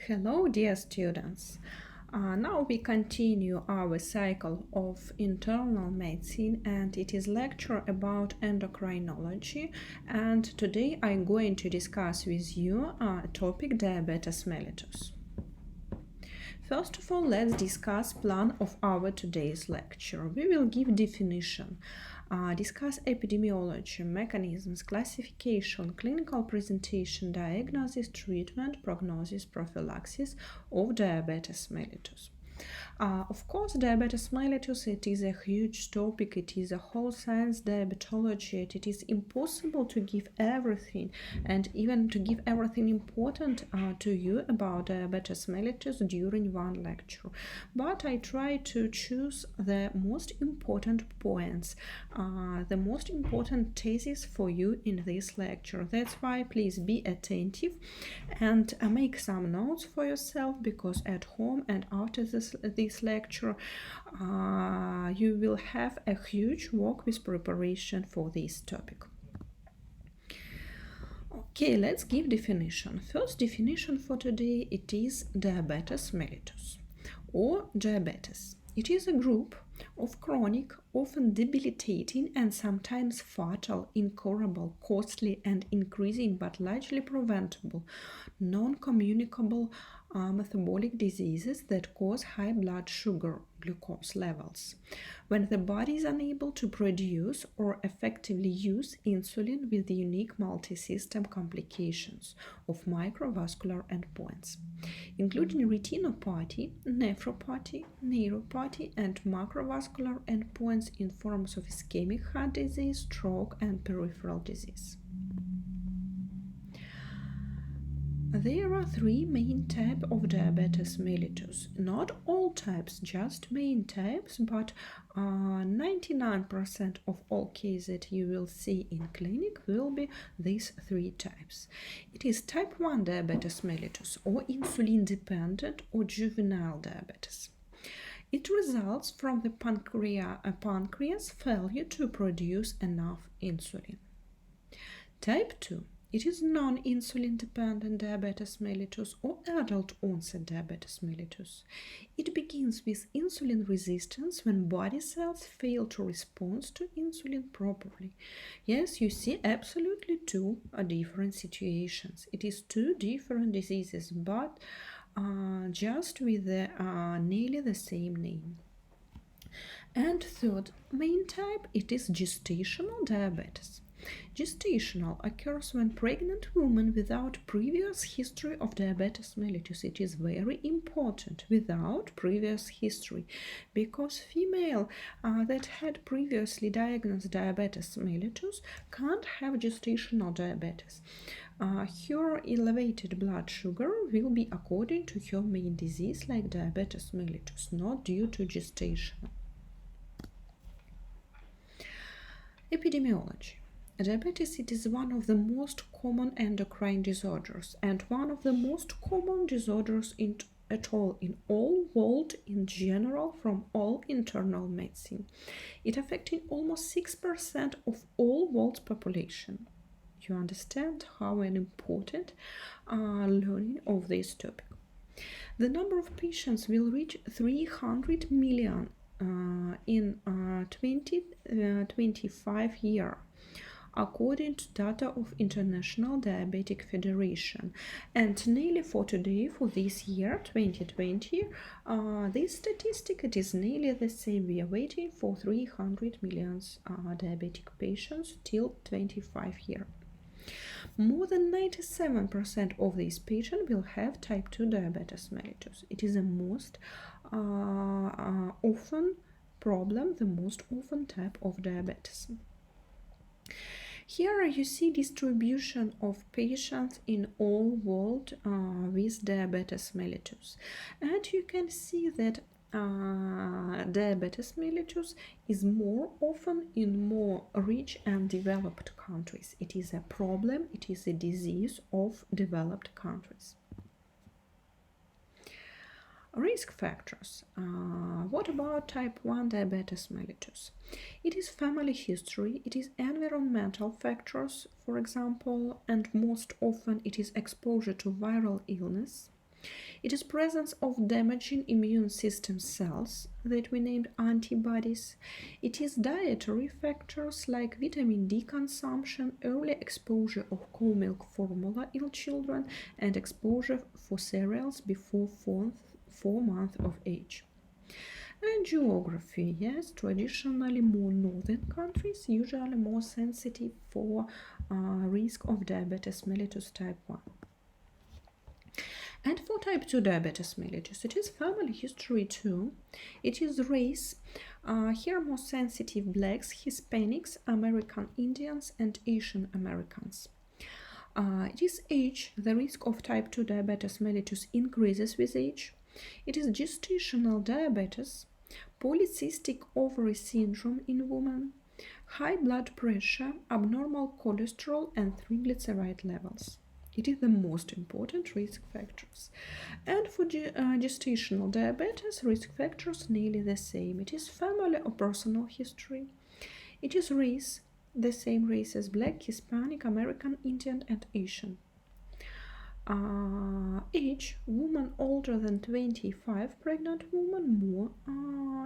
Hello, dear students. Now we continue our cycle of internal medicine, and it is lecture about endocrinology. And today I'm going to discuss with you topic diabetes mellitus. First of all, let's discuss plan of our today's lecture. We will give definition, discuss epidemiology, mechanisms, classification, clinical presentation, diagnosis, treatment, prognosis, prophylaxis of diabetes mellitus. Of course, diabetes mellitus, it is a huge topic, it is a whole science, diabetology, it is impossible to give everything and even to give everything important to you about diabetes mellitus during one lecture. But I try to choose the most important points, the most important thesis for you in this lecture. That's why please be attentive and make some notes for yourself, because at home and after this lecture you will have a huge work with preparation for this topic. Okay, let's give definition. First definition for today, it is diabetes mellitus or diabetes. It is a group of chronic, often debilitating and sometimes fatal, incurable, costly and increasing but largely preventable, non-communicable metabolic diseases that cause high blood sugar glucose levels, when the body is unable to produce or effectively use insulin, with the unique multi-system complications of microvascular endpoints, including retinopathy, nephropathy, neuropathy, and macrovascular endpoints in forms of ischemic heart disease, stroke, and peripheral disease. There are three main types of diabetes mellitus. Not all types, just main types, but 99% of all cases that you will see in clinic will be these three types. It is type 1 diabetes mellitus, or insulin-dependent or juvenile diabetes. It results from the pancreas failure to produce enough insulin. Type 2. It is non-insulin dependent diabetes mellitus or adult onset diabetes mellitus. It begins with insulin resistance when body cells fail to respond to insulin properly. Yes, you see absolutely two different situations. It is two different diseases, but just with nearly the same name. And third main type, it is gestational diabetes. Gestational occurs when pregnant women without previous history of diabetes mellitus. It is very important, without previous history, because female that had previously diagnosed diabetes mellitus can't have gestational diabetes. Her elevated blood sugar will be according to her main disease like diabetes mellitus, not due to gestation. Epidemiology. Diabetes, it is one of the most common endocrine disorders and one of the most common disorders in all world in general from all internal medicine. It affecting almost 6% of all world's population. You understand how important learning of this topic. The number of patients will reach 300 million in 2025 year, according to data of International Diabetic Federation. And nearly for today, for this year, 2020, this statistic, it is nearly the same. We are waiting for 300 million diabetic patients till 25 year. More than 97% of these patients will have type 2 diabetes mellitus. It is the most often problem, the most often type of diabetes. Here you see distribution of patients in all world with diabetes mellitus, and you can see that diabetes mellitus is more often in more rich and developed countries. It is a problem, it is a disease of developed countries. Risk factors. What about type 1 diabetes mellitus? It is family history, it is environmental factors, for example, and most often it is exposure to viral illness, It is presence of damaging immune system cells that we named antibodies. It is dietary factors like vitamin D consumption, early exposure of cow milk formula in children, and exposure for cereals before 4 months of age. And geography, yes, traditionally more northern countries, usually more sensitive for risk of diabetes mellitus type 1. And for type 2 diabetes mellitus, it is family history too. It is race. Here more sensitive blacks, Hispanics, American Indians, and Asian Americans. It is age. The risk of type 2 diabetes mellitus increases with age. It is gestational diabetes, polycystic ovary syndrome in women, high blood pressure, abnormal cholesterol, and triglyceride levels. It is the most important risk factors. And for gestational diabetes, risk factors nearly the same. It is family or personal history. It is race, the same race as black, Hispanic, American, Indian, and Asian. Age, woman older than 25, pregnant woman more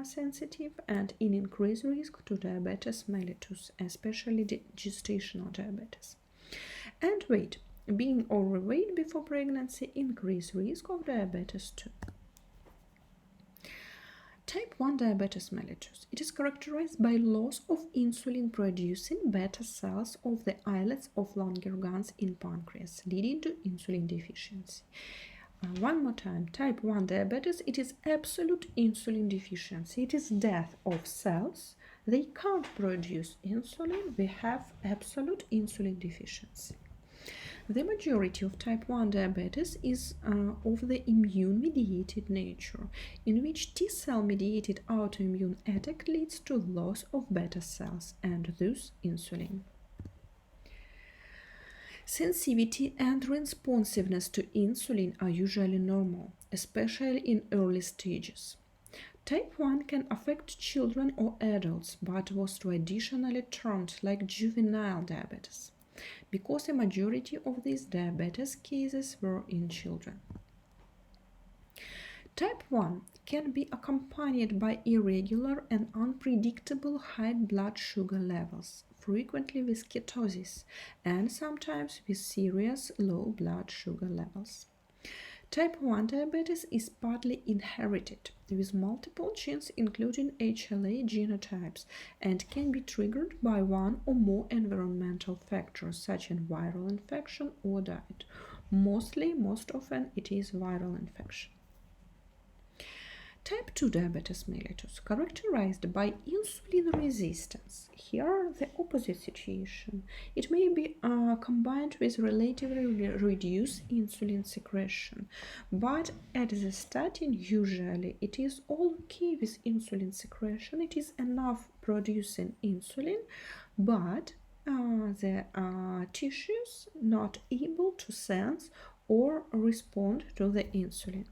sensitive and in increased risk to diabetes mellitus, especially gestational diabetes. And weight, being overweight before pregnancy increase risk of diabetes too. Type 1 diabetes mellitus. It is characterized by loss of insulin-producing beta cells of the islets of Langerhans in pancreas, leading to insulin deficiency. One more time, type 1 diabetes, it is absolute insulin deficiency. It is death of cells. They can't produce insulin. We have absolute insulin deficiency. The majority of type 1 diabetes is of the immune-mediated nature, in which T-cell-mediated autoimmune attack leads to loss of beta cells and thus insulin. Sensitivity and responsiveness to insulin are usually normal, especially in early stages. Type 1 can affect children or adults, but was traditionally termed like juvenile diabetes, because a majority of these diabetes cases were in children. Type 1 can be accompanied by irregular and unpredictable high blood sugar levels, frequently with ketosis, and sometimes with serious low blood sugar levels. Type 1 diabetes is partly inherited, with multiple genes including HLA genotypes, and can be triggered by one or more environmental factors such as viral infection or diet. Most often it is viral infection. Type 2 diabetes mellitus, characterized by insulin resistance. Here, the opposite situation. It may be combined with relatively reduced insulin secretion, but at the starting, usually it is all okay with insulin secretion. It is enough producing insulin, but the tissues not able to sense or respond to the insulin.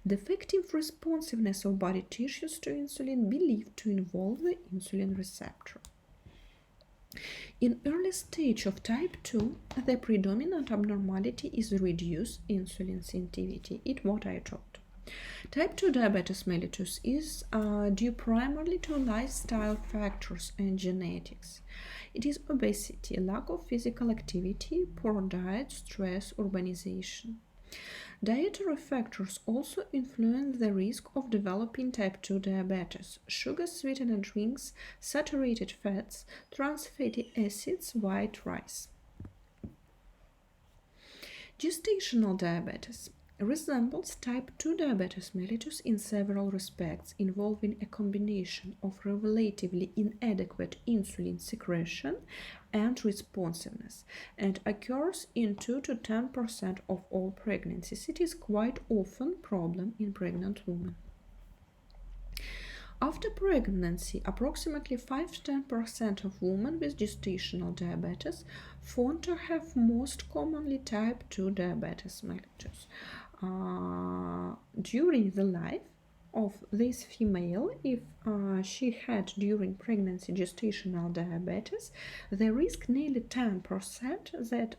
Defective responsiveness of body tissues to insulin believed to involve the insulin receptor. In early stage of type 2, the predominant abnormality is reduced insulin sensitivity. It's what I told. Type 2 diabetes mellitus is due primarily to lifestyle factors and genetics. It is obesity, lack of physical activity, poor diet, stress, urbanization. Dietary factors also influence the risk of developing type 2 diabetes. Sugar-sweetened drinks, saturated fats, trans fatty acids, white rice. Gestational diabetes resembles type 2 diabetes mellitus in several respects, involving a combination of relatively inadequate insulin secretion and responsiveness, and occurs in 2 to 10% of all pregnancies. It is quite often a problem in pregnant women. After pregnancy, approximately 5 to 10% of women with gestational diabetes found to have most commonly type 2 diabetes mellitus. During the life, of this female, if she had during pregnancy gestational diabetes, the risk nearly 10% that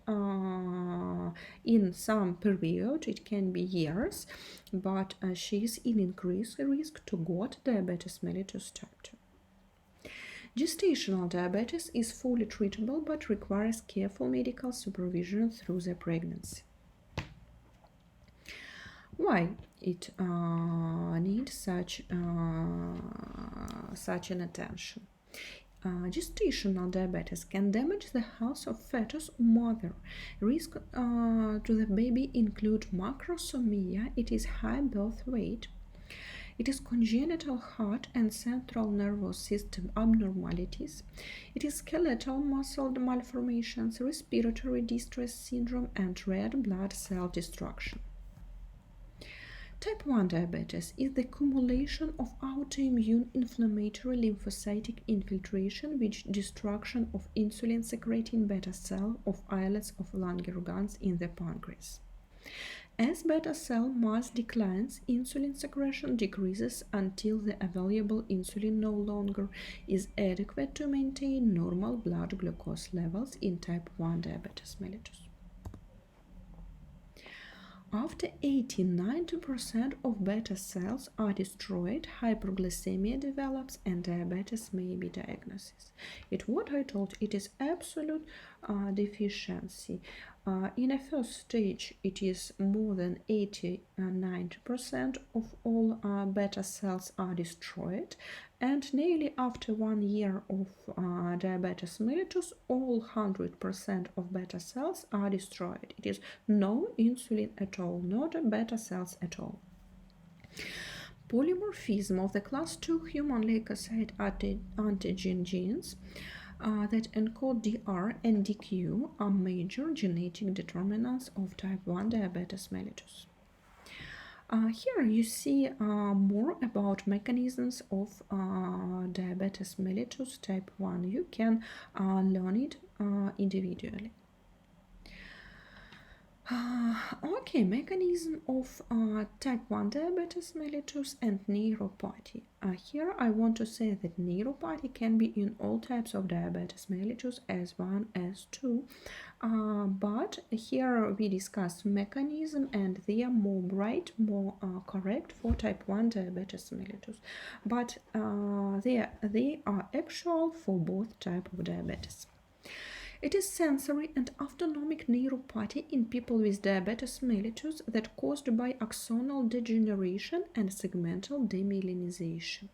in some period, it can be years, but she is in increased risk to got diabetes mellitus type 2. Gestational diabetes is fully treatable but requires careful medical supervision through the pregnancy. Why it needs such an attention? Gestational diabetes can damage the health of fetus or mother. Risk to the baby include macrosomia, it is high birth weight. It is congenital heart and central nervous system abnormalities. It is skeletal muscle malformations, respiratory distress syndrome, and red blood cell destruction. Type 1 diabetes is the accumulation of autoimmune inflammatory lymphocytic infiltration with destruction of insulin-secreting beta cell of islets of Langerhans in the pancreas. As beta cell mass declines, insulin secretion decreases until the available insulin no longer is adequate to maintain normal blood glucose levels in type 1 diabetes mellitus. After 80–90% of beta cells are destroyed, hyperglycemia develops and diabetes may be diagnosed. It's what I told, it is absolute deficiency. In a first stage, it is more than 80–90% of all beta cells are destroyed, and nearly after 1 year of diabetes mellitus, all 100% of beta cells are destroyed. It is no insulin at all, not beta cells at all. Polymorphism of the class 2 human leukocyte antigen genes that encode DR and DQ are major genetic determinants of type 1 diabetes mellitus. Here you see more about mechanisms of diabetes mellitus type 1. You can learn it individually. Okay, mechanism of type 1 diabetes mellitus and neuropathy. Here I want to say that neuropathy can be in all types of diabetes mellitus as 1 as 2, but here we discuss mechanism and they are more bright, more correct for type 1 diabetes mellitus, but they are actual for both type of diabetes. It is sensory and autonomic neuropathy in people with diabetes mellitus that caused by axonal degeneration and segmental demyelinization.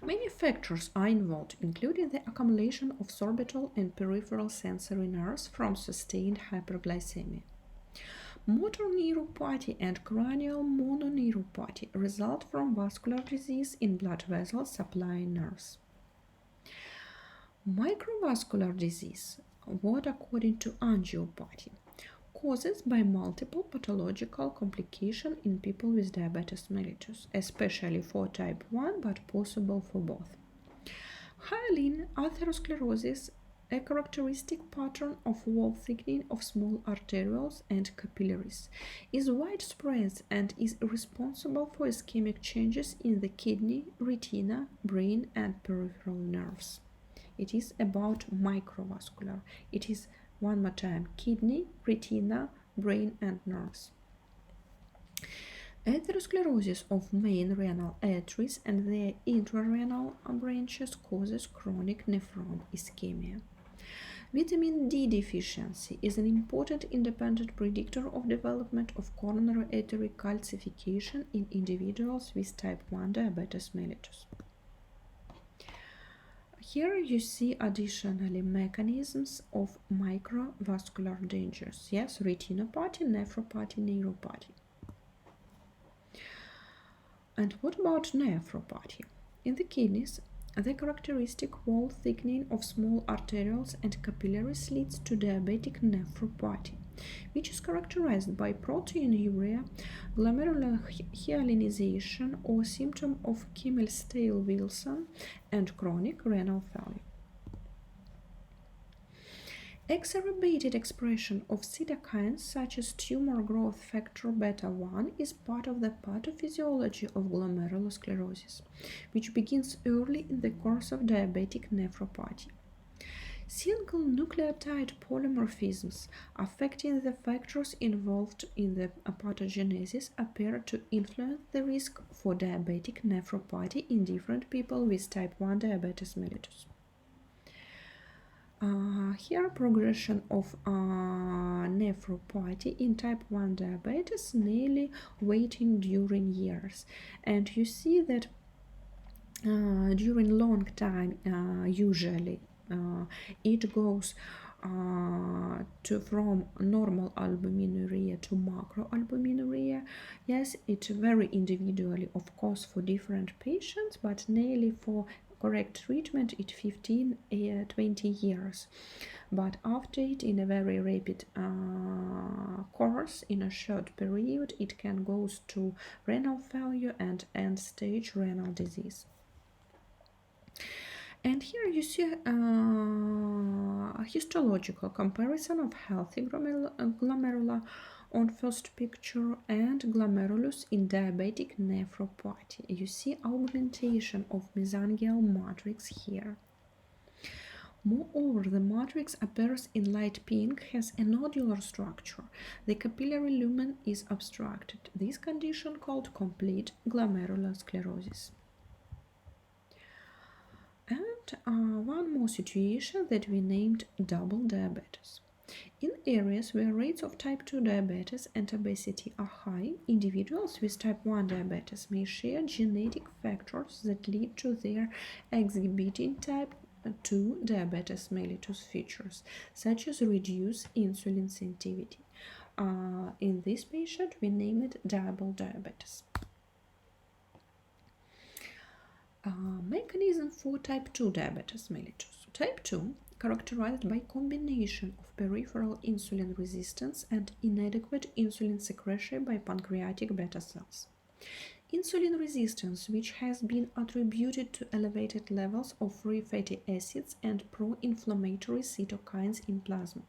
Many factors are involved, including the accumulation of sorbitol and peripheral sensory nerves from sustained hyperglycemia. Motor neuropathy and cranial mononeuropathy result from vascular disease in blood vessels supplying nerves. Microvascular disease, what according to angiopathy, causes by multiple pathological complications in people with diabetes mellitus, especially for type 1 but possible for both. Hyaline atherosclerosis, a characteristic pattern of wall thickening of small arterioles and capillaries, is widespread and is responsible for ischemic changes in the kidney, retina, brain, and peripheral nerves. It is about microvascular. It is, one more time, kidney, retina, brain, and nerves. Atherosclerosis of main renal arteries and their intrarenal branches causes chronic nephron ischemia. Vitamin D deficiency is an important independent predictor of development of coronary artery calcification in individuals with type 1 diabetes mellitus. Here you see additionally mechanisms of microvascular dangers. Yes, retinopathy, nephropathy, neuropathy. And what about nephropathy? In the kidneys, the characteristic wall thickening of small arterioles and capillaries leads to diabetic nephropathy, which is characterized by proteinuria, glomerular hyalinization or symptom of Kimmel-Stale-Wilson, and chronic renal failure. Exacerbated expression of cytokines such as tumor growth factor beta 1 is part of the pathophysiology of glomerulosclerosis, which begins early in the course of diabetic nephropathy. Single nucleotide polymorphisms affecting the factors involved in the pathogenesis appear to influence the risk for diabetic nephropathy in different people with type 1 diabetes mellitus. Here, progression of nephropathy in type 1 diabetes nearly waiting during years. And you see that during long time, usually, it goes from normal albuminuria to macroalbuminuria. Yes, it's very individually, of course, for different patients, but nearly for correct treatment it 15-20 years. But after it, in a very rapid course, in a short period, it can go to renal failure and end-stage renal disease. And here you see a histological comparison of healthy glomerula on first picture and glomerulus in diabetic nephropathy. You see augmentation of mesangial matrix here. Moreover, the matrix appears in light pink, has a nodular structure. The capillary lumen is obstructed. This condition called complete glomerulosclerosis. And one more situation that we named double diabetes. In areas where rates of type 2 diabetes and obesity are high, individuals with type 1 diabetes may share genetic factors that lead to their exhibiting type 2 diabetes mellitus features, such as reduced insulin sensitivity. In this patient, we name it double diabetes. Mechanism for type 2 diabetes mellitus. Type 2 characterized by combination of peripheral insulin resistance and inadequate insulin secretion by pancreatic beta cells. Insulin resistance, which has been attributed to elevated levels of free fatty acids and pro-inflammatory cytokines in plasma,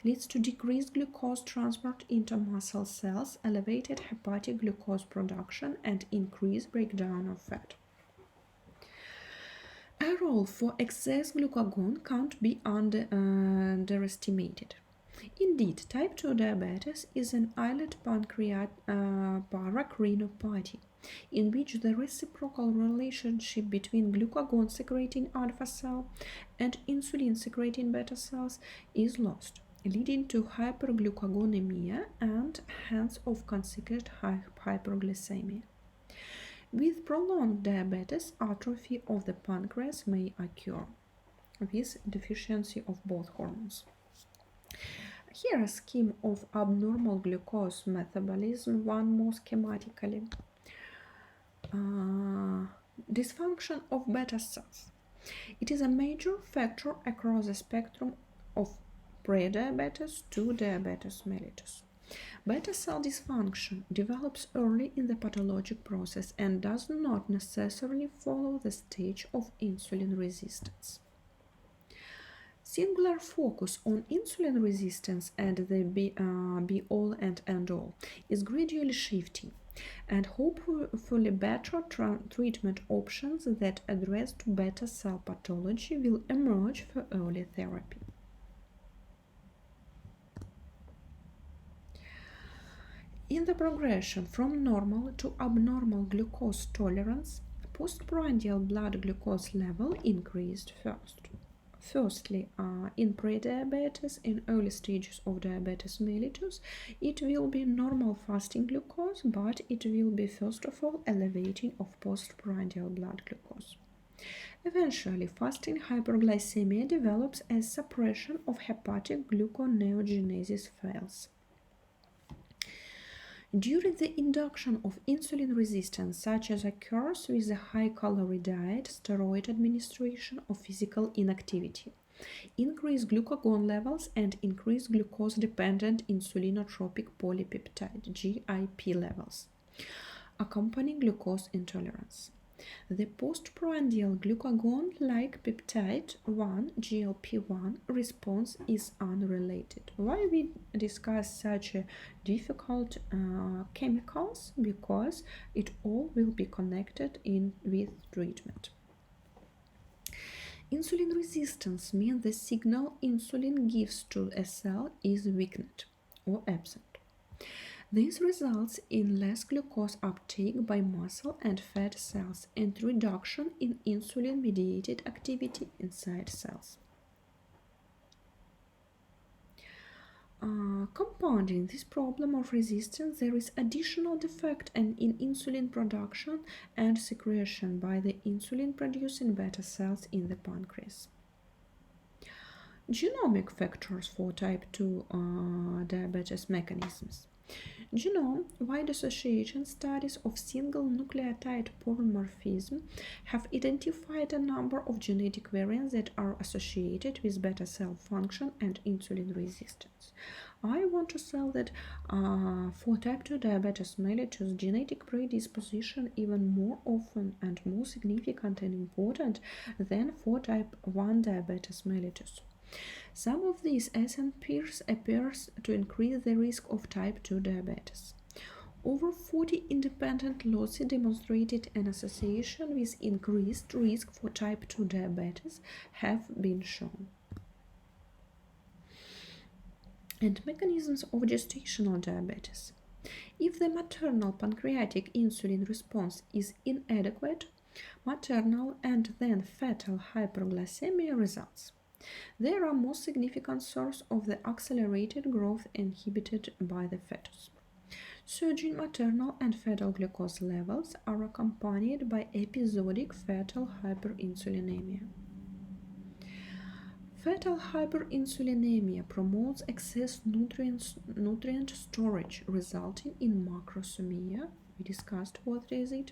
leads to decreased glucose transport into muscle cells, elevated hepatic glucose production, and increased breakdown of fat. A role for excess glucagon can't be underestimated. Indeed, type 2 diabetes is an islet paracrinopathy, in which the reciprocal relationship between glucagon-secreting alpha cell and insulin-secreting beta cells is lost, leading to hyperglucagonemia and hence of consequent hyperglycemia. With prolonged diabetes, atrophy of the pancreas may occur with deficiency of both hormones. Here a scheme of abnormal glucose metabolism, one more schematically. Dysfunction of beta cells. It is a major factor across the spectrum of prediabetes to diabetes mellitus. Beta cell dysfunction develops early in the pathologic process and does not necessarily follow the stage of insulin resistance. Singular focus on insulin resistance and the be-all and end-all is gradually shifting, and hopefully better treatment options that address to beta cell pathology will emerge for early therapy. In the progression from normal to abnormal glucose tolerance, postprandial blood glucose level increased first. Firstly, in prediabetes, in early stages of diabetes mellitus, it will be normal fasting glucose, but it will be first of all elevating of postprandial blood glucose. Eventually, fasting hyperglycemia develops as suppression of hepatic gluconeogenesis fails. During the induction of insulin resistance, such as occurs with a high-calorie diet, steroid administration, or physical inactivity, increased glucagon levels and increased glucose-dependent insulinotropic polypeptide (GIP) levels, accompanying glucose intolerance. The postprandial glucagon-like peptide 1 GLP-1 response is unrelated. Why we discuss such a difficult chemicals? Because it all will be connected with treatment. Insulin resistance means the signal insulin gives to a cell is weakened or absent. This results in less glucose uptake by muscle and fat cells and reduction in insulin-mediated activity inside cells. Compounding this problem of resistance, there is additional defect in insulin production and secretion by the insulin-producing beta cells in the pancreas. Genomic factors for type 2 diabetes mechanisms. Genome-wide association studies of single nucleotide polymorphism have identified a number of genetic variants that are associated with beta cell function and insulin resistance. I want to say that for type 2 diabetes mellitus, genetic predisposition even more often and more significant and important than for type 1 diabetes mellitus. Some of these SNPs appears to increase the risk of type 2 diabetes. Over 40 independent lawsuits demonstrated an association with increased risk for type 2 diabetes have been shown. And mechanisms of gestational diabetes. If the maternal pancreatic insulin response is inadequate, maternal and then fetal hyperglycemia results. They are a most significant source of the accelerated growth inhibited by the fetus. Surging maternal and fetal glucose levels are accompanied by episodic fetal hyperinsulinemia. Fetal hyperinsulinemia promotes excess nutrient storage, resulting in macrosomia. We discussed what is it.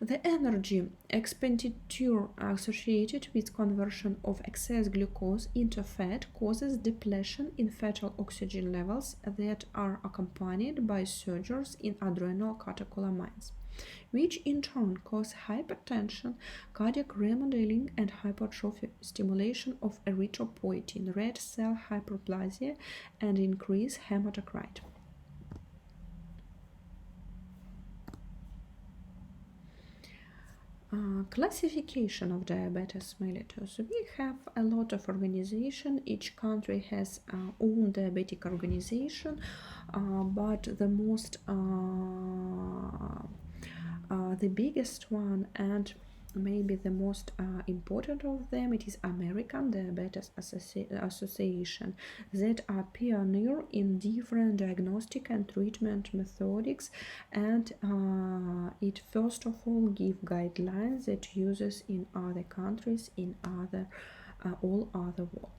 The energy expenditure associated with conversion of excess glucose into fat causes depletion in fetal oxygen levels that are accompanied by surges in adrenal catecholamines, which in turn cause hypertension, cardiac remodeling, and hypertrophy, stimulation of erythropoietin, red cell hyperplasia, and increase hematocrit. Classification of diabetes mellitus. We have a lot of organization. Each country has own diabetic organization, but the most, the biggest one and maybe the most important of them, it is American Diabetes Association, that are pioneer in different diagnostic and treatment methodics, and it first of all give guidelines that uses in other countries, in all other world.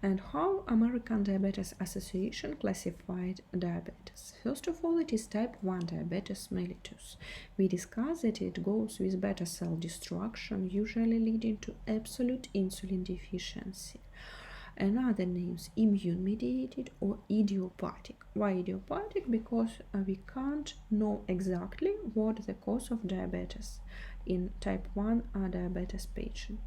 And how American Diabetes Association classified diabetes. First of all, it is type 1 diabetes mellitus. We discussed that it goes with beta cell destruction, usually leading to absolute insulin deficiency. Another names immune-mediated or idiopathic. Why idiopathic? Because we can't know exactly what the cause of diabetes in type 1 diabetes patient.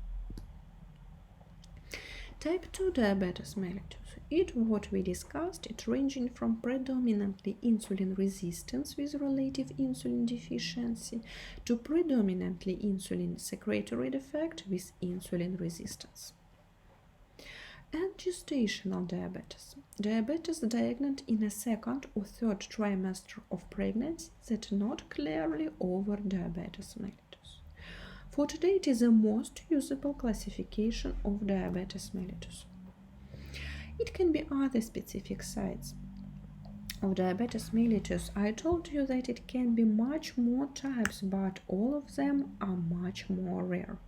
Type 2 diabetes mellitus. It what we discussed, it ranging from predominantly insulin resistance with relative insulin deficiency to predominantly insulin secretory defect with insulin resistance. And gestational diabetes. Diabetes diagnosed in a second or third trimester of pregnancy that not clearly over diabetes mellitus. For today, it is the most usable classification of diabetes mellitus. It can be other specific sites of diabetes mellitus. I told you that it can be much more types, but all of them are much more rare.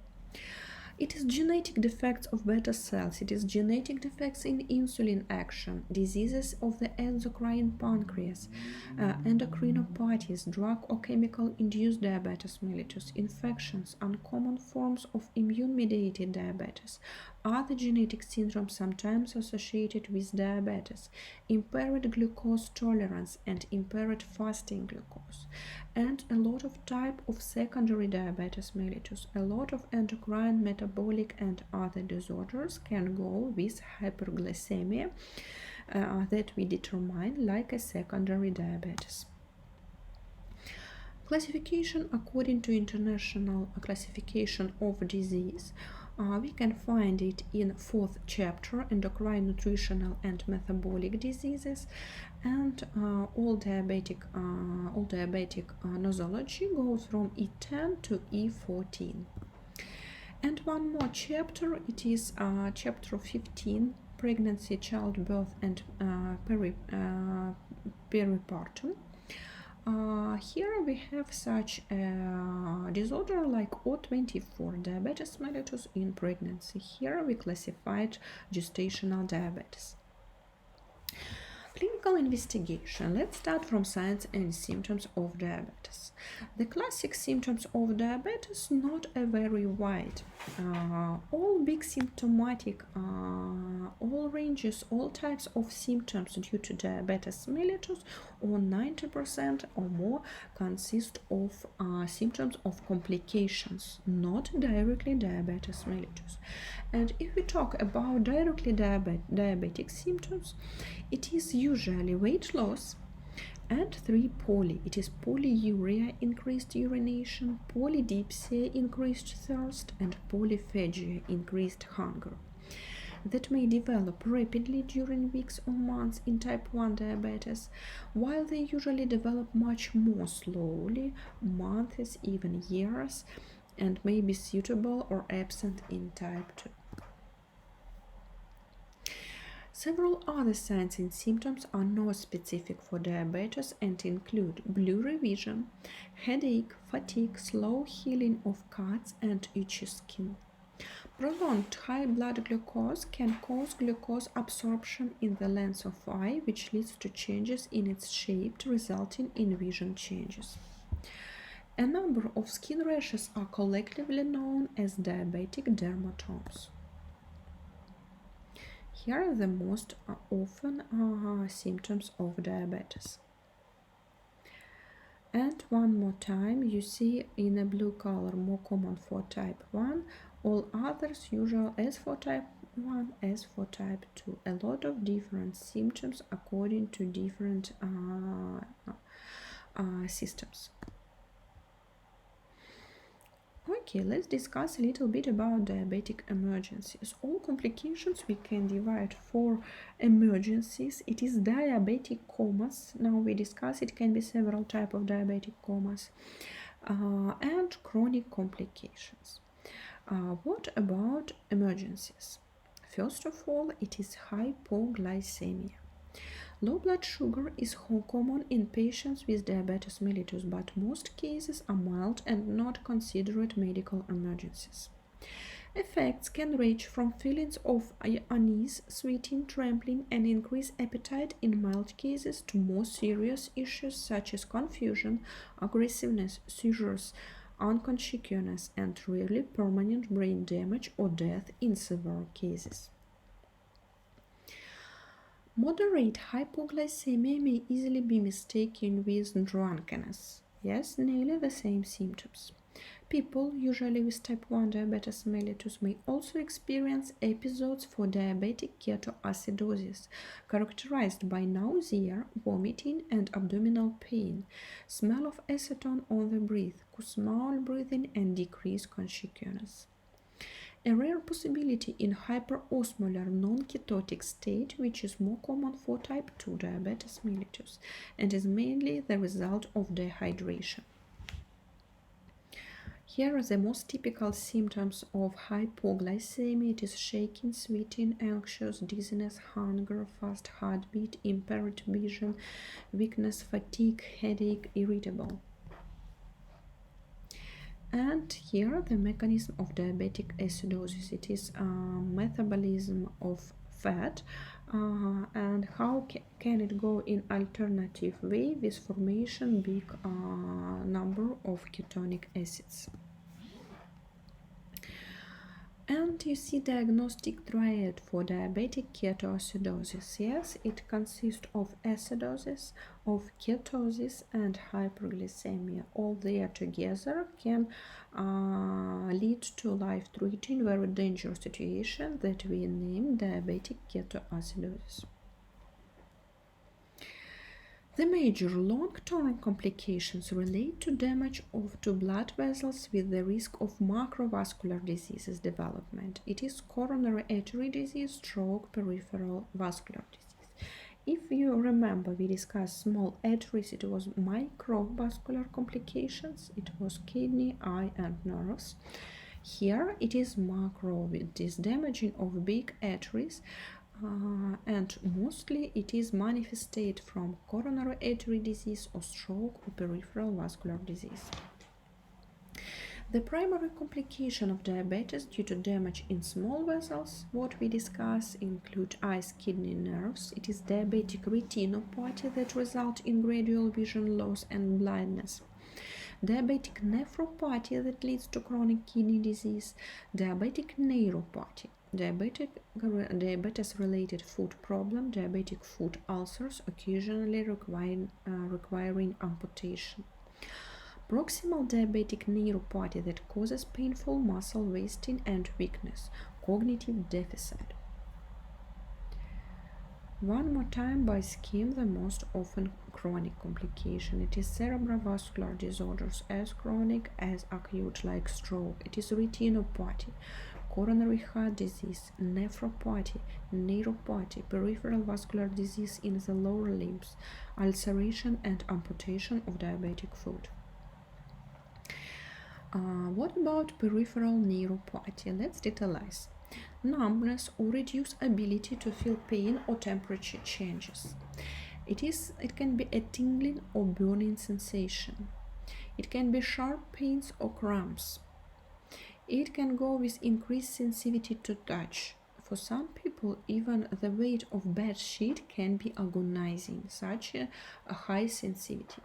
It is genetic defects of beta cells, it is genetic defects in insulin action, diseases of the endocrine pancreas, endocrinopathies, drug or chemical-induced diabetes mellitus, infections, uncommon forms of immune-mediated diabetes, Other genetic syndromes sometimes associated with diabetes: impaired glucose tolerance and impaired fasting glucose, and a lot of type of secondary diabetes mellitus. A lot of endocrine, metabolic, and other disorders can go with hyperglycemia that we determine like a secondary diabetes. Classification according to International Classification of Disease. We can find it in fourth chapter, endocrine, nutritional, and metabolic diseases, and all diabetic nosology goes from E10 to E14. And one more chapter, it is chapter 15, pregnancy, childbirth, and peripartum. Here we have such a disorder like O24, diabetes mellitus in pregnancy. Here we classified gestational diabetes. Clinical investigation. Let's start from signs and symptoms of diabetes. The classic symptoms of diabetes not a very wide. All big symptomatic, all ranges, all types of symptoms due to diabetes mellitus, or 90% or more, consist of symptoms of complications, not directly diabetes mellitus. And if we talk about directly diabetic symptoms, it is usually weight loss and 3 poly. It is polyuria, increased urination, polydipsia, increased thirst, and polyphagia, increased hunger, that may develop rapidly during weeks or months in type 1 diabetes, while they usually develop much more slowly, months, even years, and may be suitable or absent in type 2. Several other signs and symptoms are not specific for diabetes and include blurry vision, headache, fatigue, slow healing of cuts, and itchy skin. Prolonged high blood glucose can cause glucose absorption in the lens of eye, which leads to changes in its shape, resulting in vision changes. A number of skin rashes are collectively known as diabetic dermatomes. Here are the most often symptoms of diabetes. And one more time, you see in a blue color more common for type 1, all others usual as for type 1 as for type 2. A lot of different symptoms according to different systems. Okay, let's discuss a little bit about diabetic emergencies. All complications we can divide for emergencies. It is diabetic comas. Now we discuss it can be several types of diabetic comas and chronic complications. What about emergencies? First of all, it is hypoglycemia. Low blood sugar is common in patients with diabetes mellitus, but most cases are mild and not considered medical emergencies. Effects can range from feelings of unease, sweating, trembling, and increased appetite in mild cases to more serious issues such as confusion, aggressiveness, seizures, unconsciousness, and rarely permanent brain damage or death in severe cases. Moderate hypoglycemia may easily be mistaken with drunkenness. Yes, nearly the same symptoms. People, usually with type 1 diabetes mellitus, may also experience episodes for diabetic ketoacidosis, characterized by nausea, vomiting, and abdominal pain, smell of acetone on the breath, small breathing, and decreased consciousness. A rare possibility in hyperosmolar non-ketotic state, which is more common for type 2 diabetes mellitus and is mainly the result of dehydration. Here are the most typical symptoms of hypoglycemia. It is shaking, sweating, anxious, dizziness, hunger, fast heartbeat, impaired vision, weakness, fatigue, headache, irritable. And here the mechanism of diabetic acidosis. It is metabolism of fat, and how can it go in alternative way with formation big number of ketonic acids. And you see diagnostic triad for diabetic ketoacidosis. Yes, it consists of acidosis, of ketosis, and hyperglycemia. All there together can lead to life-threatening, very dangerous situation that we name diabetic ketoacidosis. The major long-term complications relate to damage to blood vessels with the risk of macrovascular diseases development. It is coronary artery disease, stroke, peripheral vascular disease. If you remember, we discussed small arteries, it was microvascular complications, it was kidney, eye, and nerves. Here it is macro, with this damaging of big arteries, and mostly it is manifested from coronary artery disease or stroke or peripheral vascular disease. The primary complication of diabetes due to damage in small vessels, what we discuss, include eyes, kidney, nerves. It is diabetic retinopathy that results in gradual vision loss and blindness. Diabetic nephropathy that leads to chronic kidney disease. Diabetic neuropathy. Diabetes-related foot problem, diabetic foot ulcers, occasionally requiring amputation. Proximal diabetic neuropathy that causes painful muscle wasting and weakness, cognitive deficit. One more time by scheme, the most often chronic complication. It is cerebrovascular disorders, as chronic as acute, like stroke. It is retinopathy, coronary heart disease, nephropathy, neuropathy, peripheral vascular disease in the lower limbs, ulceration and amputation of diabetic foot. What about peripheral neuropathy? Let's detailize. Numbness or reduced ability to feel pain or temperature changes. It can be a tingling or burning sensation. It can be sharp pains or cramps. It can go with increased sensitivity to touch. For some people, even the weight of bed sheet can be agonizing, such a high sensitivity.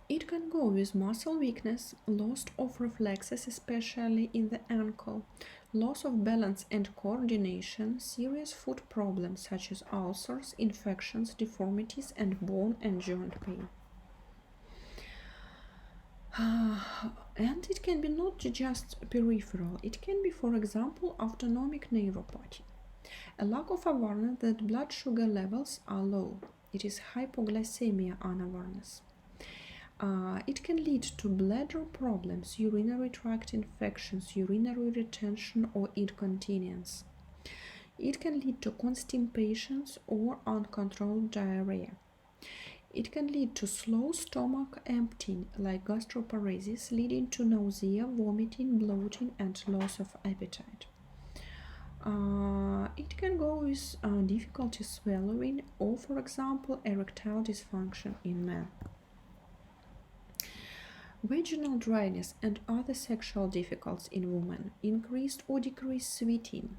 It can go with muscle weakness, loss of reflexes, especially in the ankle, loss of balance and coordination, serious foot problems such as ulcers, infections, deformities, and bone and joint pain. And it can be not just peripheral, it can be, for example, autonomic neuropathy. A lack of awareness that blood sugar levels are low. It is hypoglycemia unawareness. It can lead to bladder problems, urinary tract infections, urinary retention, or incontinence. It can lead to constipation or uncontrolled diarrhea. It can lead to slow stomach emptying, like gastroparesis, leading to nausea, vomiting, bloating, and loss of appetite. It can go with difficulty swallowing or, for example, erectile dysfunction in men. Vaginal dryness and other sexual difficulties in women, increased or decreased sweating,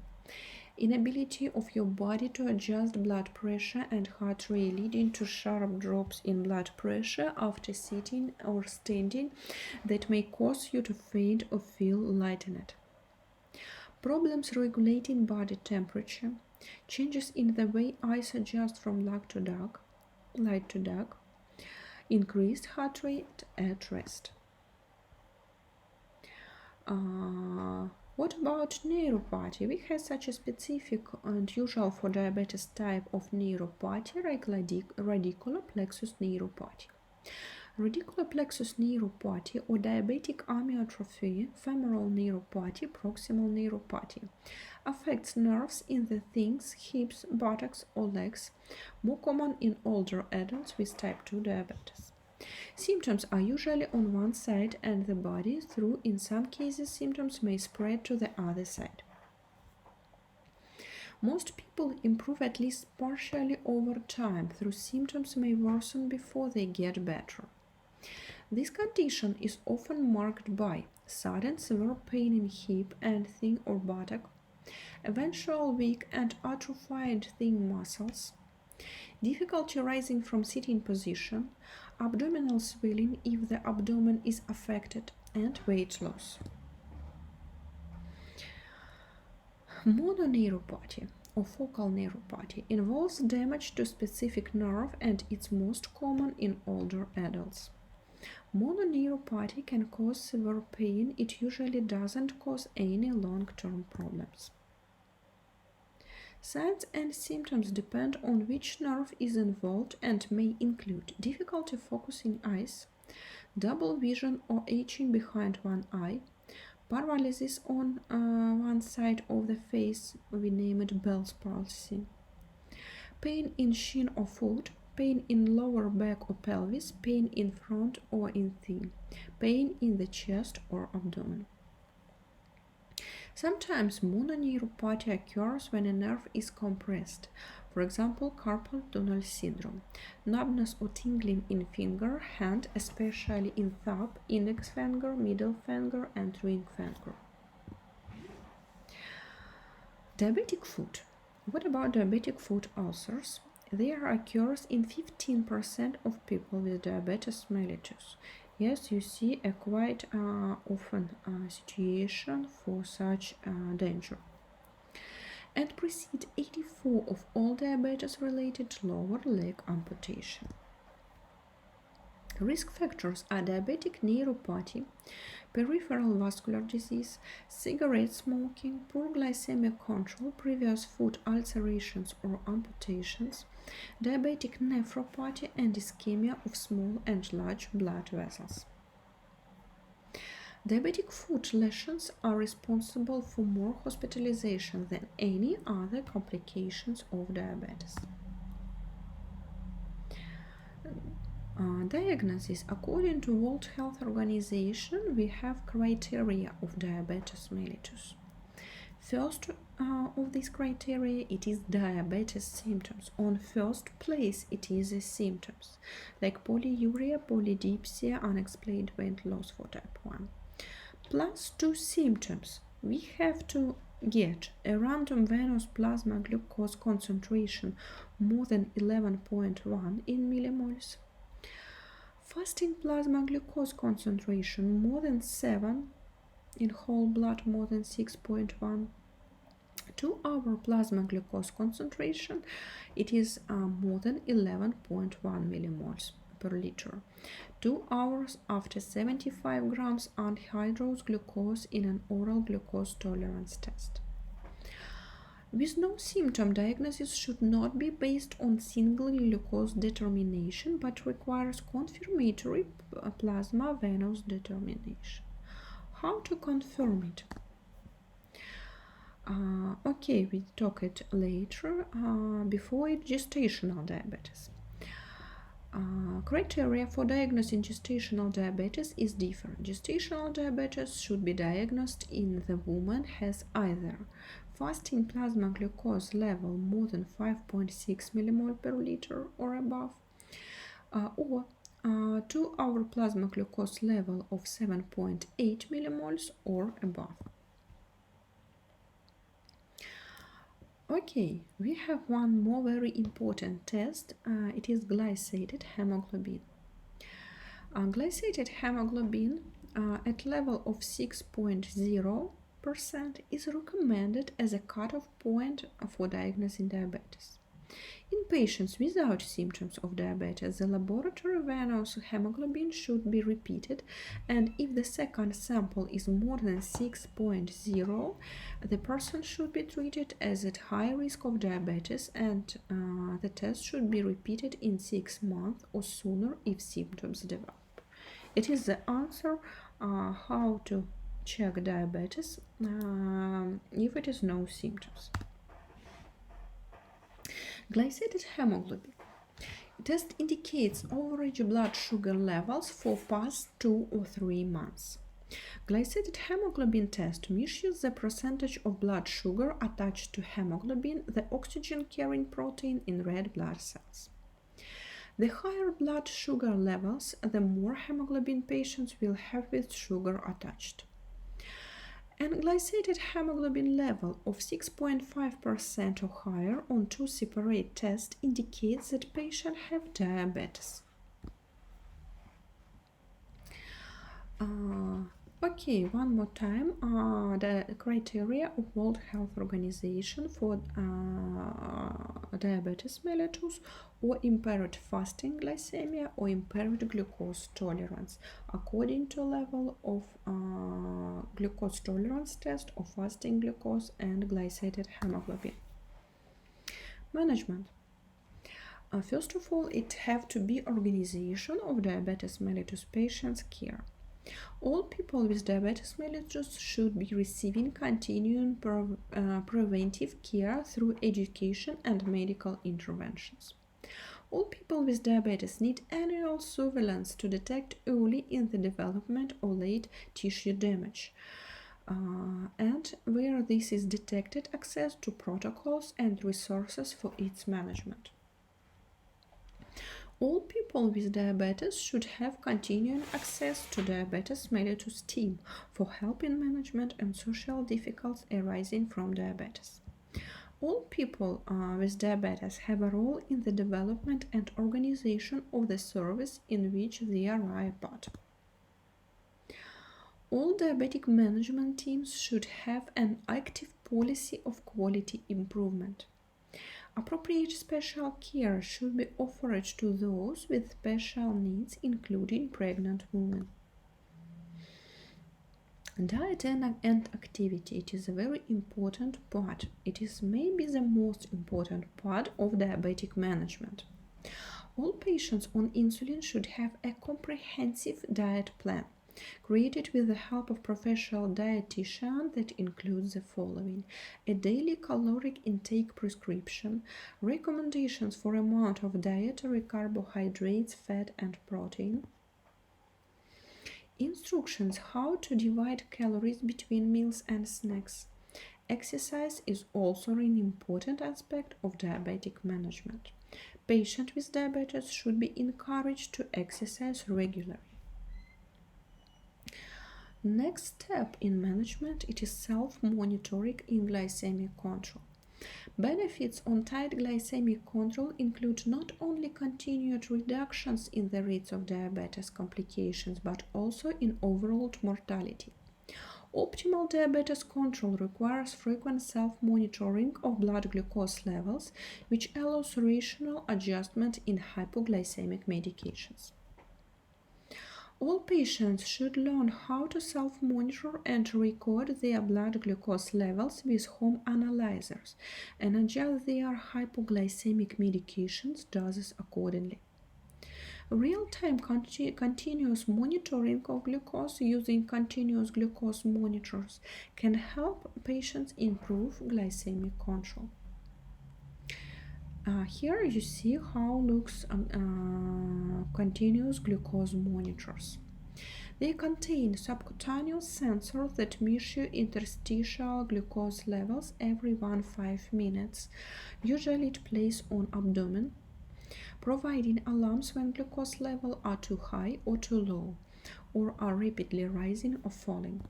inability of your body to adjust blood pressure and heart rate, leading to sharp drops in blood pressure after sitting or standing that may cause you to faint or feel lightened. Problems regulating body temperature, changes in the way eyes adjust from light to dark, increased heart rate at rest. What about neuropathy? We have such a specific and usual for diabetes type of neuropathy, like radicular plexus neuropathy. Radicular plexus neuropathy or diabetic amyotrophy, femoral neuropathy, proximal neuropathy affects nerves in the thighs, hips, buttocks, or legs, more common in older adults with type 2 diabetes. Symptoms are usually on one side and the body, though in some cases symptoms may spread to the other side. Most people improve at least partially over time, though symptoms may worsen before they get better. This condition is often marked by sudden severe pain in hip and thigh or buttock, eventual weak and atrophied thigh muscles, difficulty rising from sitting position, abdominal swelling if the abdomen is affected, and weight loss. Mononeuropathy or focal neuropathy involves damage to specific nerve and it's most common in older adults. Mononeuropathy can cause severe pain. It usually doesn't cause any long-term problems. Signs and symptoms depend on which nerve is involved and may include difficulty focusing eyes, double vision or itching behind one eye, paralysis on one side of the face, we name it Bell's palsy, pain in shin or foot, pain in lower back or pelvis, pain in front or in thigh, pain in the chest or abdomen. Sometimes mononeuropathy occurs when a nerve is compressed, for example, carpal tunnel syndrome, numbness or tingling in finger, hand, especially in thumb, index finger, middle finger, and ring finger. Diabetic foot. What about diabetic foot ulcers? There occurs in 15% of people with diabetes mellitus. Yes, you see a quite often situation for such danger. And precede 84 of all diabetes-related lower leg amputation. Risk factors are diabetic neuropathy, peripheral vascular disease, cigarette smoking, poor glycemic control, previous foot ulcerations or amputations, diabetic nephropathy, and ischemia of small and large blood vessels. Diabetic foot lesions are responsible for more hospitalization than any other complications of diabetes. Diagnosis. According to World Health Organization, we have criteria of diabetes mellitus. First of these criteria, it is diabetes symptoms. On first place, it is the symptoms, like polyuria, polydipsia, unexplained weight loss for type 1. Plus 2 symptoms. We have to get a random venous plasma glucose concentration more than 11.1 in millimoles, fasting plasma glucose concentration more than 7, in whole blood more than 6.1, 2-hour plasma glucose concentration, it is more than 11.1 millimoles per liter. 2 hours after 75 grams anhydrous glucose in an oral glucose tolerance test. With no symptom, diagnosis should not be based on single glucose determination, but requires confirmatory plasma venous determination. How to confirm it? Okay, we talk it later. Before it, gestational diabetes. Criteria for diagnosing gestational diabetes is different. Gestational diabetes should be diagnosed in the woman has either fasting plasma glucose level more than 5.6 millimole per liter or above, or 2-hour plasma glucose level of 7.8 millimoles or above. Okay, we have one more very important test. It is glycated hemoglobin. Glycated hemoglobin at level of 6.0% is recommended as a cutoff point for diagnosing diabetes. In patients without symptoms of diabetes, the laboratory venous hemoglobin should be repeated, and if the second sample is more than 6.0, the person should be treated as at high risk of diabetes, and the test should be repeated in 6 months or sooner if symptoms develop. It is the answer how to check diabetes if it is no symptoms. Glycated hemoglobin. Test indicates average blood sugar levels for past 2 or 3 months. Glycated hemoglobin test measures the percentage of blood sugar attached to hemoglobin, the oxygen-carrying protein in red blood cells. The higher blood sugar levels, the more hemoglobin patients will have with sugar attached. An glycated hemoglobin level of 6.5% or higher on 2 separate tests indicates that patients have diabetes. Okay, one more time. The criteria of World Health Organization for diabetes mellitus or impaired fasting glycemia or impaired glucose tolerance according to level of glucose tolerance test of fasting glucose and glycated hemoglobin. Management. First of all, it have to be organization of diabetes mellitus patients' care. All people with diabetes mellitus should be receiving continuing preventive care through education and medical interventions. All people with diabetes need annual surveillance to detect early in the development or late tissue damage. And where this is detected, access to protocols and resources for its management. All people with diabetes should have continuing access to diabetes mellitus team for help in management and social difficulties arising from diabetes. All people with diabetes have a role in the development and organization of the service in which they are a part. All diabetic management teams should have an active policy of quality improvement. Appropriate special care should be offered to those with special needs, including pregnant women. Diet and activity, it is a very important part. It is maybe the most important part of diabetic management. All patients on insulin should have a comprehensive diet plan created with the help of professional dietitian that includes the following: a daily caloric intake prescription, recommendations for amount of dietary carbohydrates, fat and protein, instructions how to divide calories between meals and snacks. Exercise is also an important aspect of diabetic management. Patients with diabetes should be encouraged to exercise regularly. Next step in management, it is self-monitoring in glycemic control. Benefits on tight glycemic control include not only continued reductions in the rates of diabetes complications but also in overall mortality. Optimal diabetes control requires frequent self-monitoring of blood glucose levels, which allows rational adjustment in hypoglycemic medications. All patients should learn how to self-monitor and record their blood glucose levels with home analyzers and adjust their hypoglycemic medications doses accordingly. Real-time continuous monitoring of glucose using continuous glucose monitors can help patients improve glycemic control. Here you see how looks continuous glucose monitors. They contain subcutaneous sensors that measure interstitial glucose levels every 1-5 minutes. Usually it placed on abdomen, providing alarms when glucose levels are too high or too low, or are rapidly rising or falling.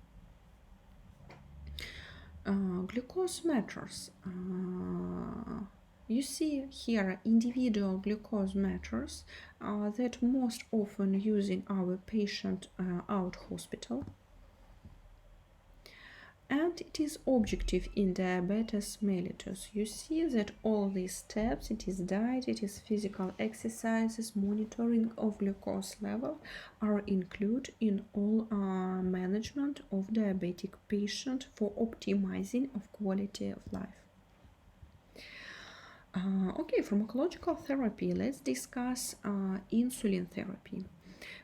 Glucose meters. You see here individual glucose meters that most often used in our patient out hospital. And it is objective in diabetes mellitus. You see that all these steps, it is diet, it is physical exercises, monitoring of glucose level, are included in all management of diabetic patient for optimizing of quality of life. Okay, pharmacological therapy. Let's discuss insulin therapy.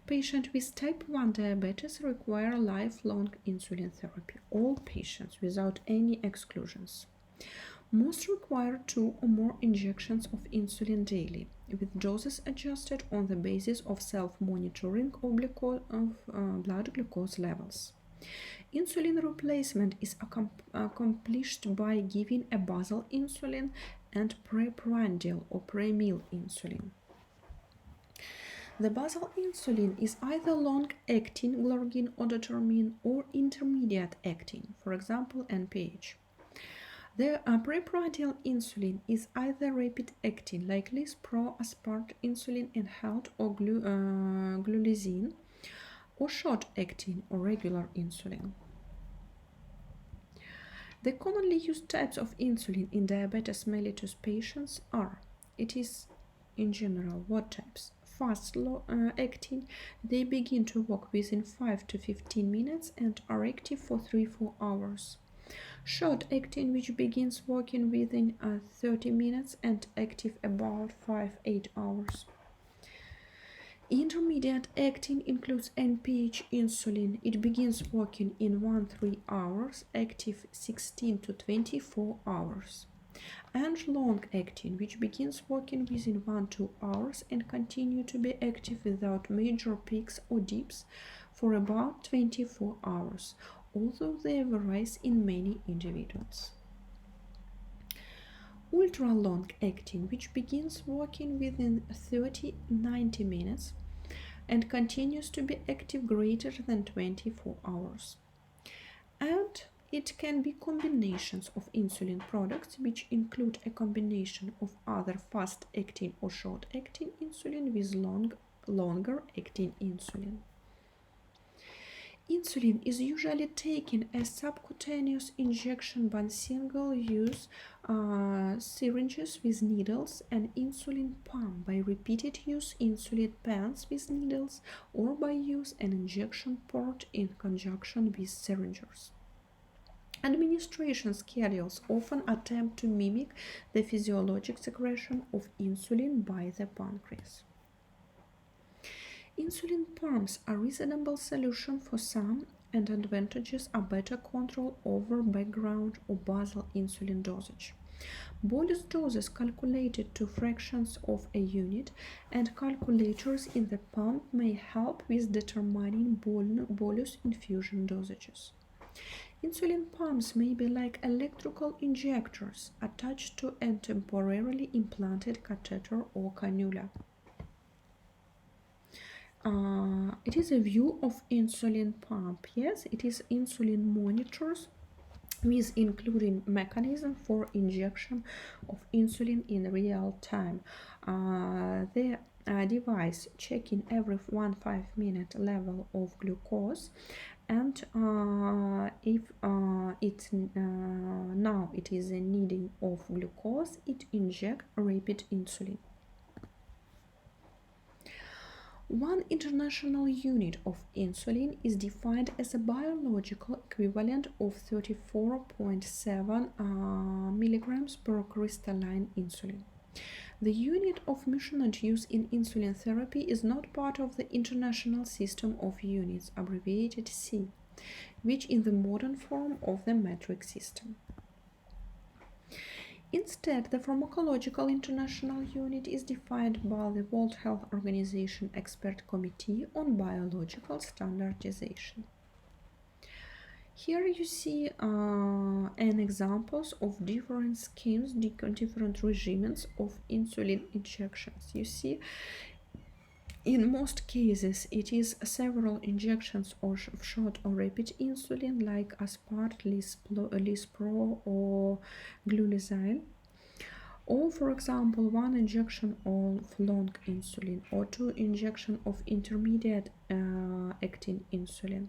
Patients with type 1 diabetes require lifelong insulin therapy. All patients without any exclusions. Most require 2 or more injections of insulin daily, with doses adjusted on the basis of self-monitoring of blood glucose levels. Insulin replacement is accomplished by giving a basal insulin and preprandial or pre-meal insulin. The basal insulin is either long-acting glargine or dotermine or intermediate-acting, for example, NPH. The preprandial insulin is either rapid-acting, like Lispro, aspart insulin, inhaled, or glulizine, or short-acting or regular insulin. The commonly used types of insulin in diabetes mellitus patients are, it is in general, what types? Fast acting, they begin to work within 5 to 15 minutes and are active for 3-4 hours. Short acting, which begins working within 30 minutes and active about 5-8 hours. Intermediate acting includes NPH insulin. It begins working in 1-3 hours, active 16 to 24 hours. And long acting, which begins working within 1-2 hours and continue to be active without major peaks or dips for about 24 hours, although they varies in many individuals. Ultra-long acting, which begins working within 30-90 minutes and continues to be active greater than 24 hours. And it can be combinations of insulin products, which include a combination of other fast-acting or short-acting insulin with longer-acting insulin. Insulin is usually taken as subcutaneous injection by single-use syringes with needles, and insulin pump by repeated use insulin pens with needles, or by use an injection port in conjunction with syringes. Administration schedules often attempt to mimic the physiologic secretion of insulin by the pancreas. Insulin pumps are a reasonable solution for some, and advantages are better control over background or basal insulin dosage. Bolus doses calculated to fractions of a unit, and calculators in the pump may help with determining bolus infusion dosages. Insulin pumps may be like electrical injectors attached to a temporarily implanted catheter or cannula. It is a view of insulin pump. Yes, it is insulin monitors with including mechanism for injection of insulin in real time. The device checking every 1-5-minute level of glucose, and if it's now it is a needing of glucose, it injects rapid insulin. One international unit of insulin is defined as a biological equivalent of 34.7 milligrams per crystalline insulin. The unit of measurement used in insulin therapy is not part of the International System of Units, abbreviated C, which is the modern form of the metric system. Instead, the Pharmacological International Unit is defined by the World Health Organization Expert Committee on Biological Standardization. Here you see an examples of different schemes, different regimens of insulin injections. You see, in most cases, it is several injections of short or rapid insulin like aspart, lispro, or glulisine. Or, for example, 1 injection of long insulin or 2 injections of intermediate acting insulin.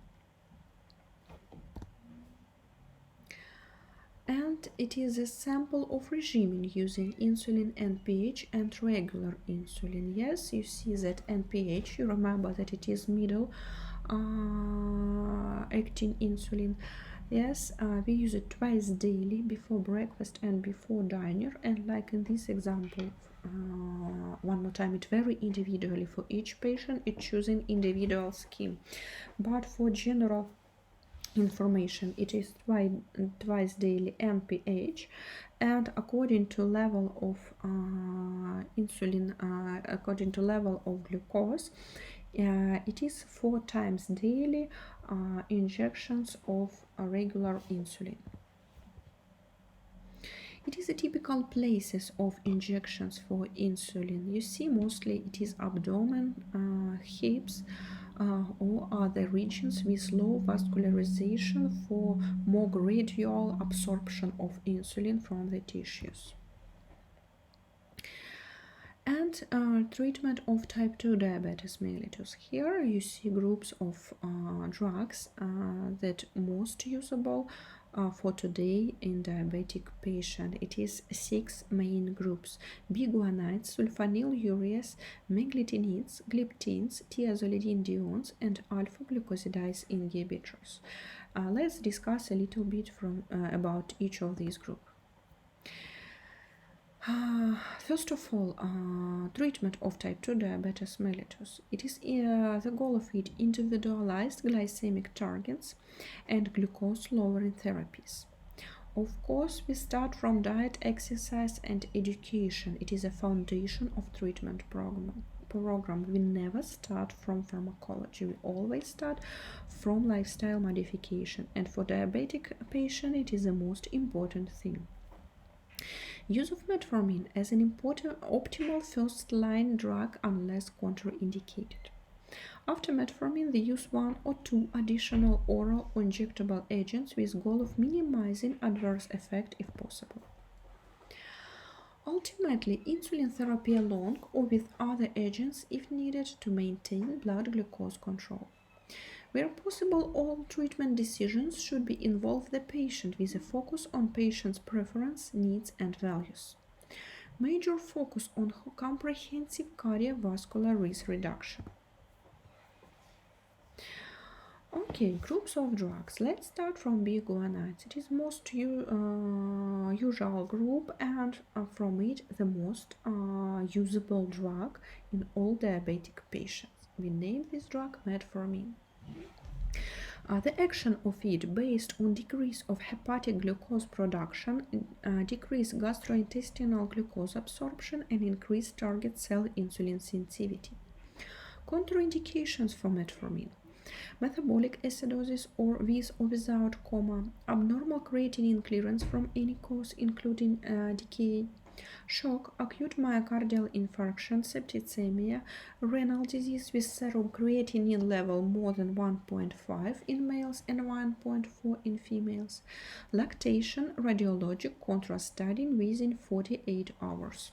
And it is a sample of regimen using insulin NPH and regular insulin. Yes, you see that NPH, you remember that it is middle acting insulin. Yes, we use it twice daily, before breakfast and before dinner. And like in this example, one more time, it very individually for each patient, it choosing individual scheme. But for general information, it is twice daily NPH, and according to level of insulin, according to level of glucose, it is 4 times daily injections of regular insulin. It is a typical places of injections for insulin. You see, mostly it is abdomen, hips, or other regions with low vascularization for more gradual absorption of insulin from the tissues. And treatment of type 2 diabetes mellitus. Here you see groups of drugs that most usable for today in diabetic patient. It is 6 main groups: biguanides, sulfonylureas, meglitinides, gliptins, thiazolidinediones, and alpha-glucosidase inhibitors. Let's discuss a little bit about each of these groups. First of all, treatment of type 2 diabetes mellitus. It is the goal of it individualized glycemic targets and glucose lowering therapies. Of course, we start from diet, exercise, and education. It is a foundation of treatment program. We never start from pharmacology. We always start from lifestyle modification. And for diabetic patient, it is the most important thing. Use of metformin as an important optimal first-line drug unless contraindicated. After metformin, they use 1 or 2 additional oral or injectable agents with goal of minimizing adverse effect if possible. Ultimately, insulin therapy alone or with other agents if needed to maintain blood glucose control. Where possible, all treatment decisions should be involve the patient with a focus on patient's preference, needs, and values. Major focus on comprehensive cardiovascular risk reduction. Okay, groups of drugs. Let's start from biguanides. It is most usual group and from it the most usable drug in all diabetic patients. We name this drug metformin. The action of it based on decrease of hepatic glucose production, decrease gastrointestinal glucose absorption, and increase target cell insulin sensitivity. Contraindications for metformin: metabolic acidosis or with or without coma, abnormal creatinine clearance from any cause including decay, shock, acute myocardial infarction, septicemia, renal disease with serum creatinine level more than 1.5 in males and 1.4 in females, lactation, radiologic contrast study within 48 hours.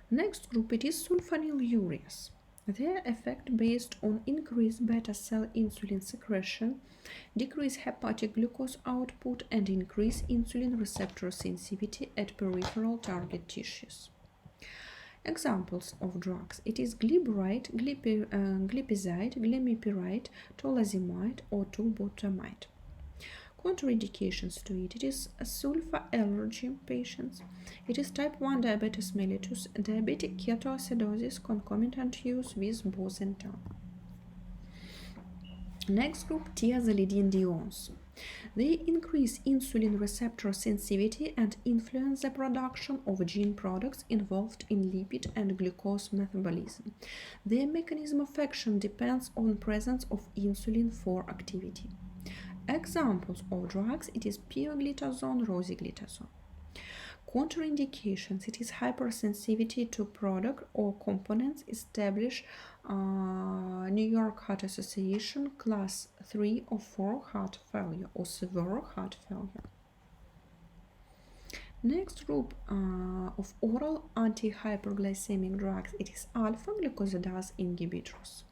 Next group, it is sulfonylureas. Their effect based on increased beta cell insulin secretion, decrease hepatic glucose output, and increase insulin receptor sensitivity at peripheral target tissues. Examples of drugs: it is glyburide, glipizide, glimepiride, tolazimide, or tolbutamide. Contraindications to it: it is a sulfur allergy patients, it is type 1 diabetes mellitus, diabetic ketoacidosis, concomitant use with bosentan. Next group, thiazolidinediones. They increase insulin receptor sensitivity and influence the production of gene products involved in lipid and glucose metabolism. Their mechanism of action depends on presence of insulin for activity. Examples of drugs: it is pioglitazone, rosiglitazone. Contraindications: it is hypersensitivity to product or components. Establish New York Heart Association class 3 or 4 heart failure or severe heart failure. Next group of oral anti-hyperglycemic drugs: it is alpha-glucosidase inhibitors.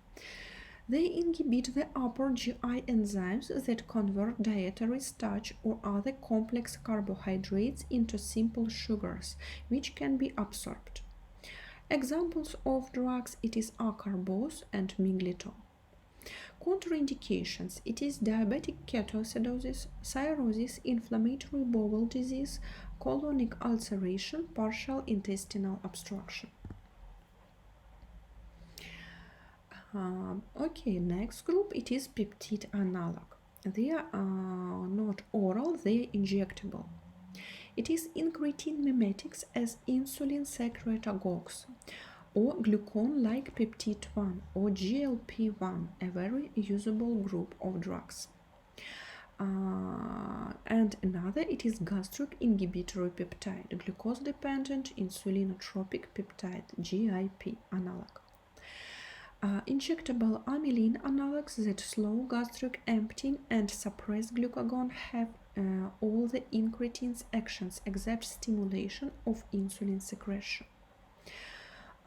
They inhibit the upper GI enzymes that convert dietary starch or other complex carbohydrates into simple sugars, which can be absorbed. Examples of drugs: it is acarbose and miglitol. Contraindications: it is diabetic ketoacidosis, cirrhosis, inflammatory bowel disease, colonic ulceration, partial intestinal obstruction. Okay, next group, it is peptide analog. They are not oral, they are injectable. It is incretin mimetics as insulin secretagogues or glucagon-like peptide 1 or GLP-1, a very usable group of drugs. And another, it is gastric inhibitory peptide, glucose-dependent insulinotropic peptide, GIP analog. Injectable amylin analogues that slow gastric emptying and suppress glucagon have all the incretin's actions exert stimulation of insulin secretion.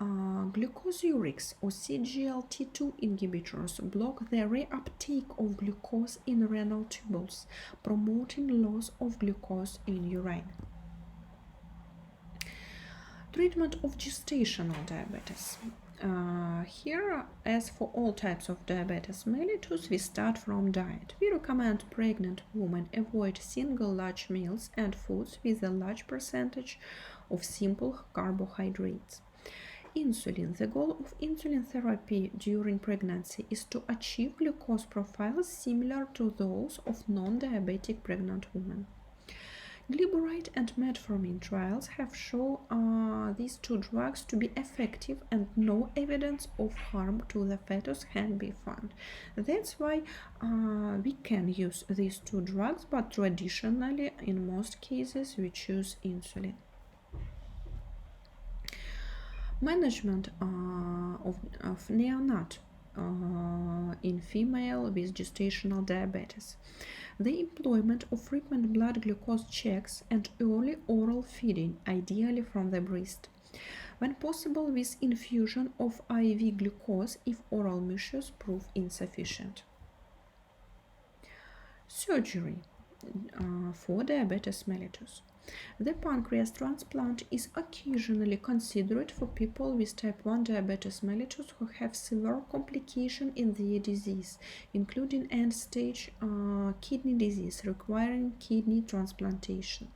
Glucoseurics or CGLT2 inhibitors block the reuptake of glucose in renal tubules, promoting loss of glucose in urine. Treatment of gestational diabetes. Here, as for all types of diabetes mellitus, we start from diet. We recommend pregnant women avoid single large meals and foods with a large percentage of simple carbohydrates. Insulin. The goal of insulin therapy during pregnancy is to achieve glucose profiles similar to those of non-diabetic pregnant women. Glyburide and metformin trials have shown these two drugs to be effective and no evidence of harm to the fetus can be found. That's why we can use these two drugs, but traditionally in most cases we choose insulin. Management of neonat in female with gestational diabetes. The employment of frequent blood glucose checks and early oral feeding, ideally from the breast. When possible, with infusion of IV glucose if oral measures prove insufficient. Surgery for diabetes mellitus. The pancreas transplant is occasionally considered for people with type 1 diabetes mellitus who have severe complications in their disease, including end-stage kidney disease requiring kidney transplantation.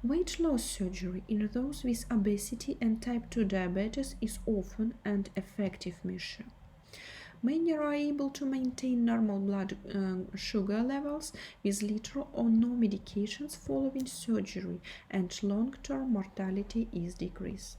Weight loss surgery in those with obesity and type 2 diabetes is often an effective measure. Many are able to maintain normal blood sugar levels with little or no medications following surgery, and long-term mortality is decreased.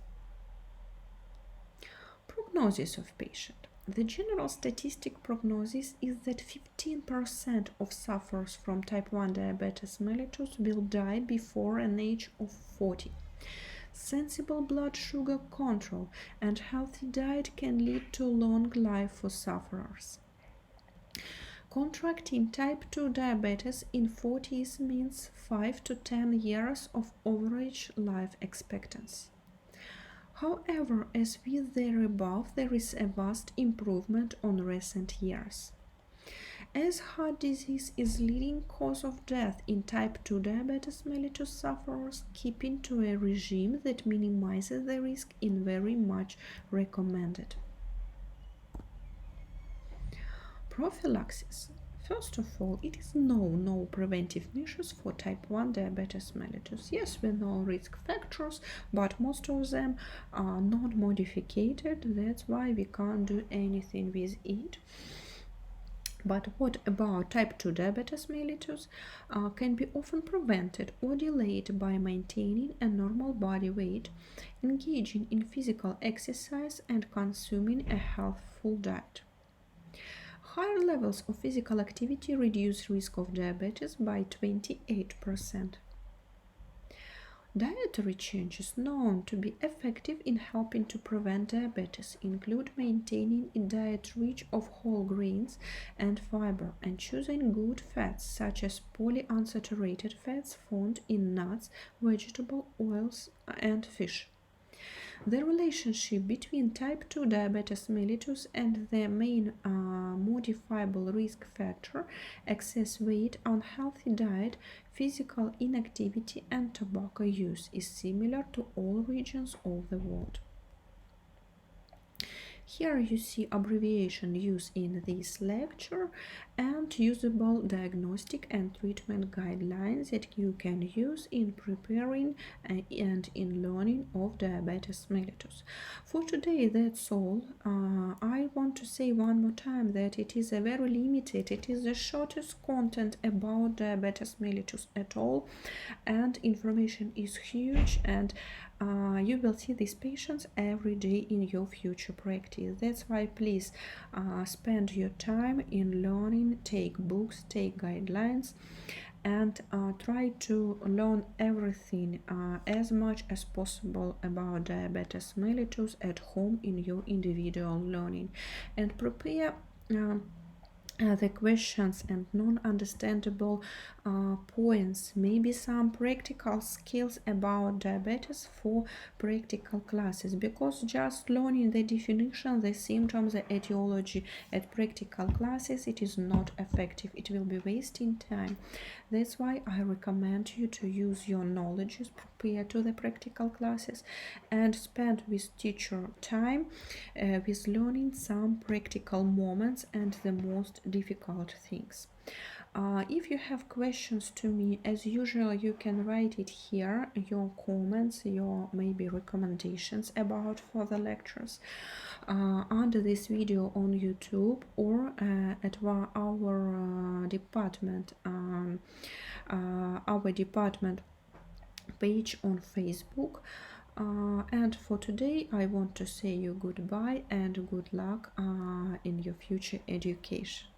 Prognosis of patient. The general statistic prognosis is that 15% of sufferers from type 1 diabetes mellitus will die before an age of 40. Sensible blood sugar control and healthy diet can lead to long life for sufferers. Contracting type 2 diabetes in 40s means 5 to 10 years of average life expectancy. However, as with the above, there is a vast improvement on recent years. As heart disease is leading cause of death in type 2 diabetes mellitus sufferers, keeping to a regime that minimizes the risk is very much recommended. Prophylaxis. First of all, it is no preventive measures for type 1 diabetes mellitus. Yes, we know risk factors, but most of them are not modified. That's why we can't do anything with it. But what about type 2 diabetes mellitus can be often prevented or delayed by maintaining a normal body weight, engaging in physical exercise, and consuming a healthful diet. Higher levels of physical activity reduce risk of diabetes by 28%. Dietary changes known to be effective in helping to prevent diabetes include maintaining a diet rich of whole grains and fiber and choosing good fats such as polyunsaturated fats found in nuts, vegetable oils, and fish. The relationship between type 2 diabetes mellitus and the main modifiable risk factor, excess weight, unhealthy diet, physical inactivity, and tobacco use, is similar to all regions of the world. Here you see abbreviation used in this lecture and usable diagnostic and treatment guidelines that you can use in preparing and in learning of diabetes mellitus. For today, that's all. I want to say one more time that it is a very limited, it is the shortest content about diabetes mellitus at all, and information is huge, and you will see these patients every day in your future practice. That's why please spend your time in learning, take books, take guidelines, and try to learn everything as much as possible about diabetes mellitus at home in your individual learning, and prepare the questions and non-understandable points, maybe some practical skills about diabetes for practical classes, because just learning the definition, the symptoms, the etiology at practical classes, it is not effective. It will be wasting time. That's why I recommend you to use your knowledge prepared to the practical classes and spend with teacher time with learning some practical moments and the most difficult things. If you have questions to me, as usual, you can write it here, your comments, your maybe recommendations about further lectures under this video on YouTube or at our department page on Facebook. And for today, I want to say you goodbye and good luck in your future education.